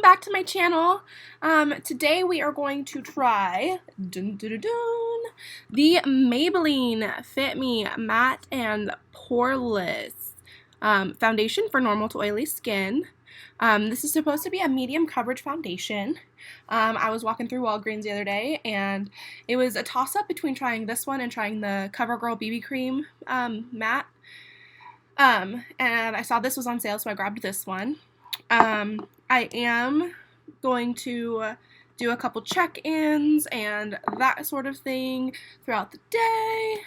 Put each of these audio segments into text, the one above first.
back to my channel. Today we are going to try the Maybelline Fit Me Matte and Poreless foundation for normal to oily skin. This is supposed to be a medium coverage foundation. I was walking through Walgreens the other day and it was a toss-up between trying this one and trying the CoverGirl BB Cream matte. And I saw this was on sale, so I grabbed this one. I am going to do a couple check-ins and that sort of thing throughout the day.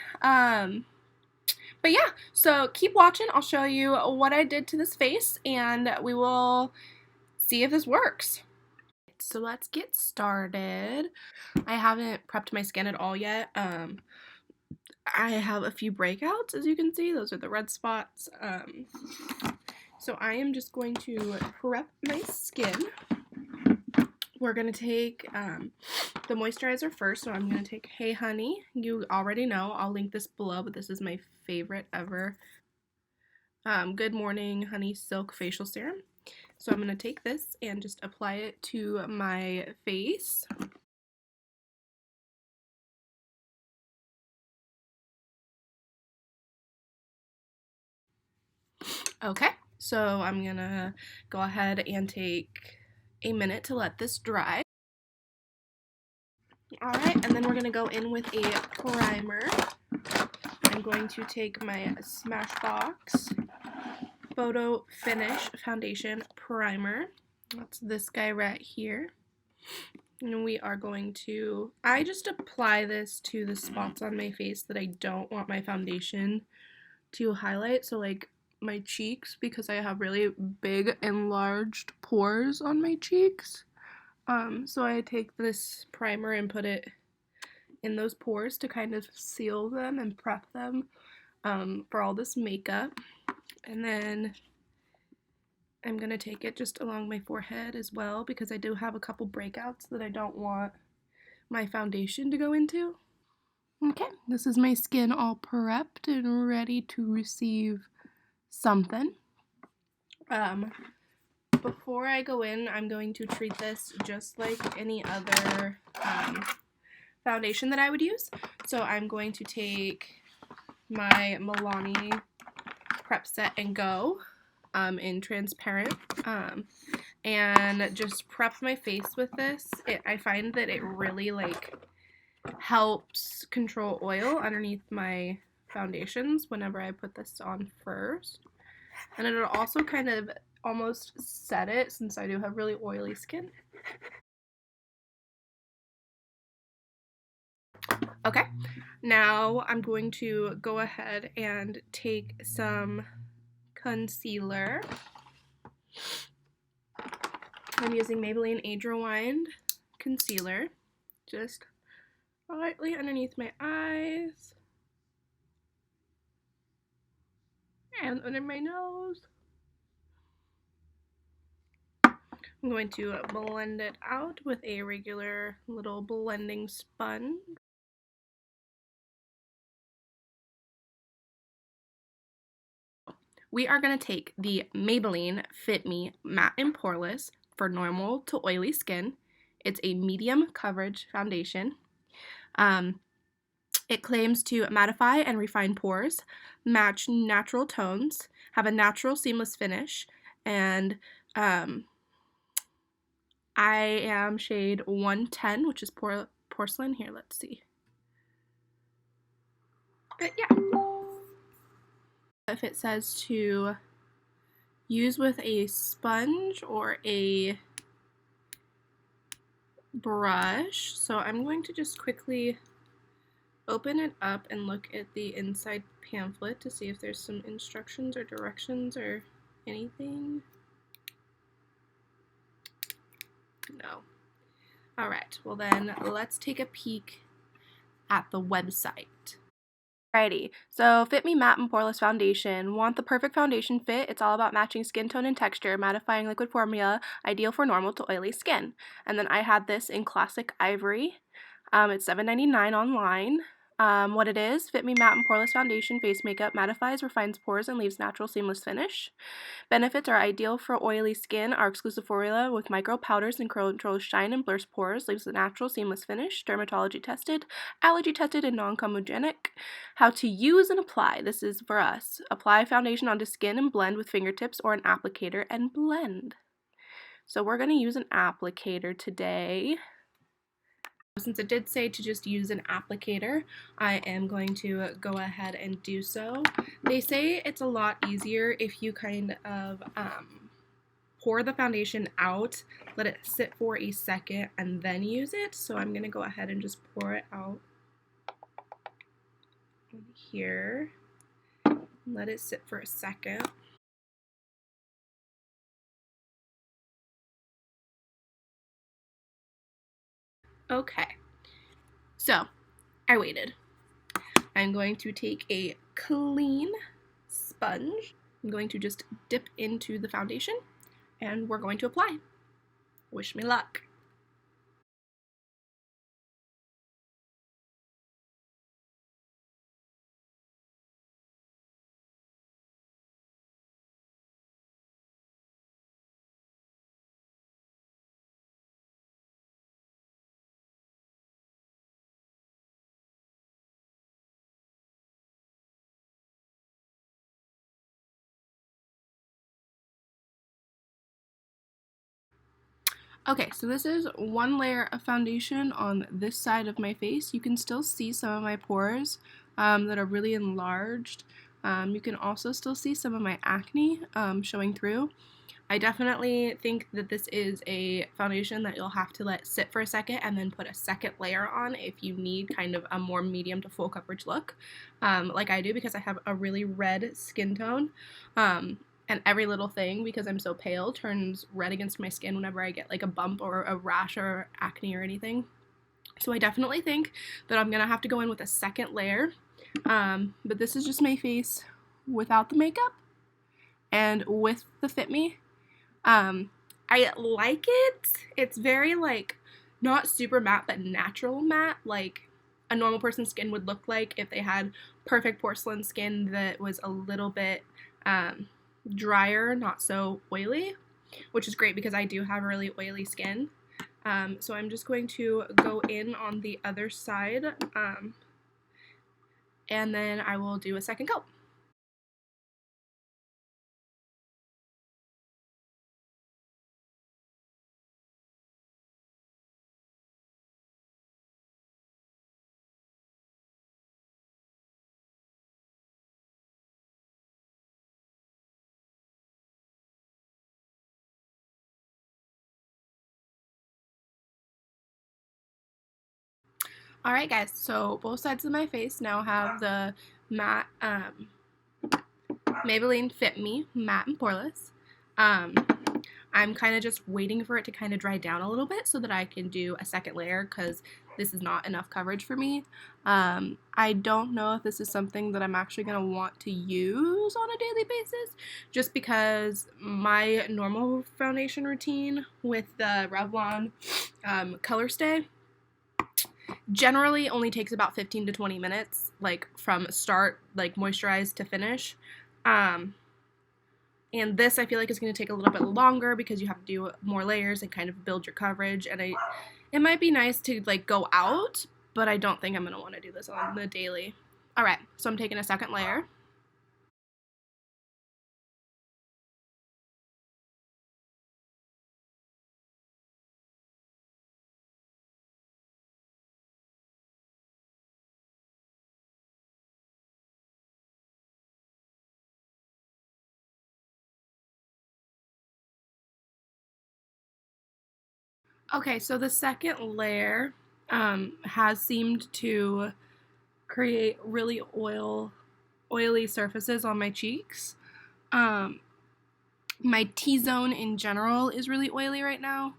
But yeah, so keep watching. I'll show you what I did to this face and we will see if this works. So let's get started. I haven't prepped my skin at all yet. I have a few breakouts, as you can see. Those are the red spots. So I am just going to prep my skin. We're going to take the moisturizer first. So I'm going to take Hey Honey. You already know. I'll link this below, but this is my favorite ever. Good Morning Honey Silk Facial Serum. So I'm going to take this and just apply it to my face. Okay, so I'm gonna go ahead and take a minute to let this dry. Alright, and then we're gonna go in with a primer. I'm going to take my Smashbox Photo Finish Foundation Primer. That's this guy right here. And we are going to, I just apply this to the spots on my face that I don't want my foundation to highlight. So like my cheeks, because I have really big enlarged pores on my cheeks. So I take this primer and put it in those pores to kind of seal them and prep them for all this makeup. And then I'm going to take it just along my forehead as well, because I do have a couple breakouts that I don't want my foundation to go into. Okay, this is my skin all prepped and ready to receive something. Before I go in, I'm going to treat this just like any other foundation that I would use. So I'm going to take my Milani Prep Set and Go in transparent and just prep my face with this. I find that it really helps control oil underneath my foundations whenever I put this on first. And it'll also kind of almost set it, since I do have really oily skin. Okay, now I'm going to go ahead and take some concealer. I'm using Maybelline Age Rewind concealer, just lightly underneath my eyes and under my nose. I'm going to blend it out with a regular little blending sponge. We are going to take the Maybelline Fit Me Matte and Poreless for normal to oily skin. It's a medium coverage foundation. It claims to mattify and refine pores, match natural tones, have a natural seamless finish, and I am shade 110, which is porcelain. Here, let's see. But yeah. If it says to use with a sponge or a brush, so I'm going to just quickly open it up and look at the inside pamphlet to see if there's some instructions or directions or anything. No. Alright, well then let's take a peek at the website. Alrighty, so Fit Me Matte and Poreless Foundation. Want the perfect foundation fit? It's all about matching skin tone and texture, mattifying liquid formula, ideal for normal to oily skin. And then I had this in Classic Ivory. It's $7.99 online. What it is: Fit Me Matte and Poreless Foundation Face Makeup mattifies, refines pores, and leaves natural seamless finish. Benefits are ideal for oily skin. Our exclusive formula with micro powders and controls shine and blurs pores, leaves a natural seamless finish. Dermatology tested, allergy tested, and non-comedogenic. How to use and apply. This is for us. Apply foundation onto skin and blend with fingertips or an applicator and blend. So we're going to use an applicator today. Since it did say to just use an applicator, I am going to go ahead and do so. They say it's a lot easier if you kind of pour the foundation out, let it sit for a second, and then use it. So I'm going to go ahead and just pour it out here. Let it sit for a second. Okay, so I waited. I'm going to take a clean sponge. I'm going to just dip into the foundation and we're going to apply. Wish me luck. Okay, so this is one layer of foundation on this side of my face. You can still see some of my pores that are really enlarged. You can also still see some of my acne showing through. I definitely think that this is a foundation that you'll have to let sit for a second and then put a second layer on if you need kind of a more medium to full coverage look, like I do because I have a really red skin tone. And every little thing, because I'm so pale, turns red against my skin whenever I get like a bump or a rash or acne or anything. So I definitely think that I'm gonna have to go in with a second layer. But this is just my face without the makeup and with the Fit Me. I like it. It's very like not super matte but natural matte, like a normal person's skin would look like if they had perfect porcelain skin that was a little bit drier, not so oily, which is great because I do have really oily skin. So I'm just going to go in on the other side, and then I will do a second coat. Alright guys, so both sides of my face now have the matte Maybelline Fit Me Matte and Poreless. I'm kind of just waiting for it to kind of dry down a little bit so that I can do a second layer because this is not enough coverage for me. I don't know if this is something that I'm actually going to want to use on a daily basis just because my normal foundation routine with the Revlon Color Stay generally only takes about 15 to 20 minutes, like from start, like moisturize to finish. And this I feel like is going to take a little bit longer because you have to do more layers and kind of build your coverage. And it might be nice to like go out, but I don't think I'm going to want to do this on the daily. All right, so I'm taking a second layer. Okay, so the second layer has seemed to create really oily surfaces on my cheeks. My T-zone in general is really oily right now.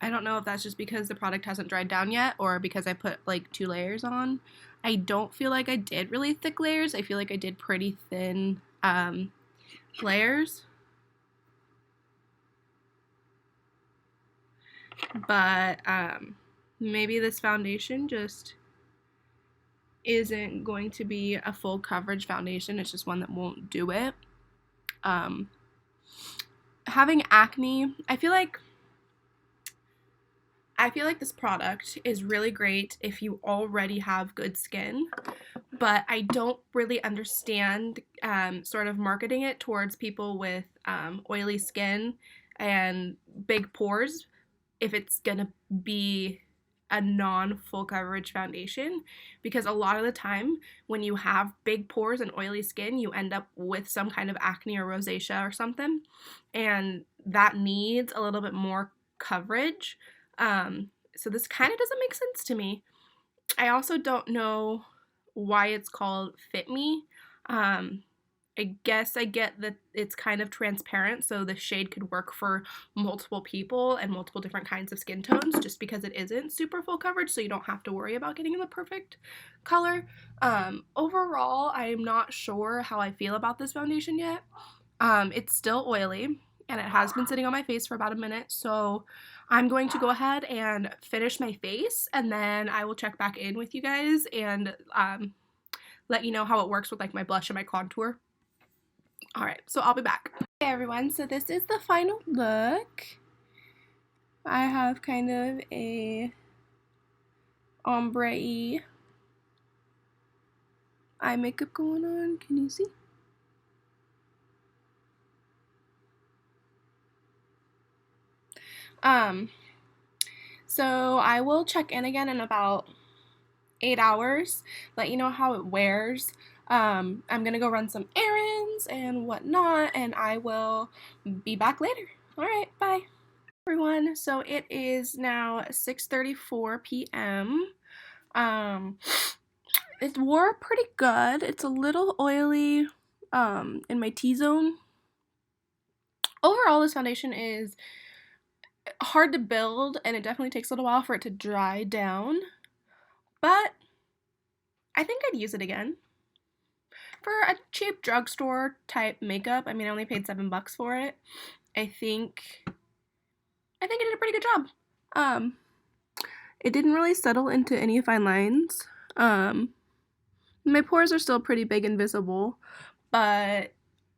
I don't know if that's just because the product hasn't dried down yet or because I put like 2 layers on. I don't feel like I did really thick layers. I feel like I did pretty thin layers. But maybe this foundation just isn't going to be a full coverage foundation. It's just one that won't do it. Having acne, I feel like this product is really great if you already have good skin, but I don't really understand sort of marketing it towards people with oily skin and big pores if it's gonna be a non-full coverage foundation, because a lot of the time when you have big pores and oily skin, you end up with some kind of acne or rosacea or something, and that needs a little bit more coverage. So this kind of doesn't make sense to me. I also don't know why it's called Fit Me. I guess I get that it's kind of transparent, so the shade could work for multiple people and multiple different kinds of skin tones, just because it isn't super full coverage, so you don't have to worry about getting the perfect color. Overall, I am not sure how I feel about this foundation yet. It's still oily, and it has been sitting on my face for about a minute, so I'm going to go ahead and finish my face, and then I will check back in with you guys and let you know how it works with like my blush and my contour. Alright, so I'll be back. Hey everyone, so this is the final look. I have kind of a ombre-y eye makeup going on. Can you see? So I will check in again in about 8 hours, let you know how it wears. I'm gonna go run some errands and whatnot, and I will be back later. Alright, bye. Everyone, so it is now 6:34 p.m. It wore pretty good. It's a little oily in my T-zone. Overall, this foundation is hard to build, and it definitely takes a little while for it to dry down, but I think I'd use it again. For a cheap drugstore type makeup, I mean, I only paid $7 for it. I think I did a pretty good job. It didn't really settle into any fine lines. My pores are still pretty big and visible, but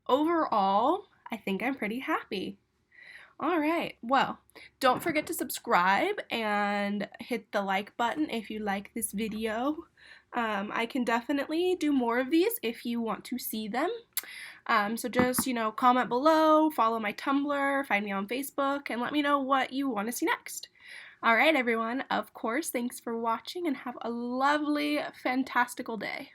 overall, I think I'm pretty happy. Alright, well, don't forget to subscribe and hit the like button if you like this video. I can definitely do more of these if you want to see them. So just, comment below, follow my Tumblr, find me on Facebook, and let me know what you want to see next. Alright, everyone, of course, thanks for watching, and have a lovely, fantastical day.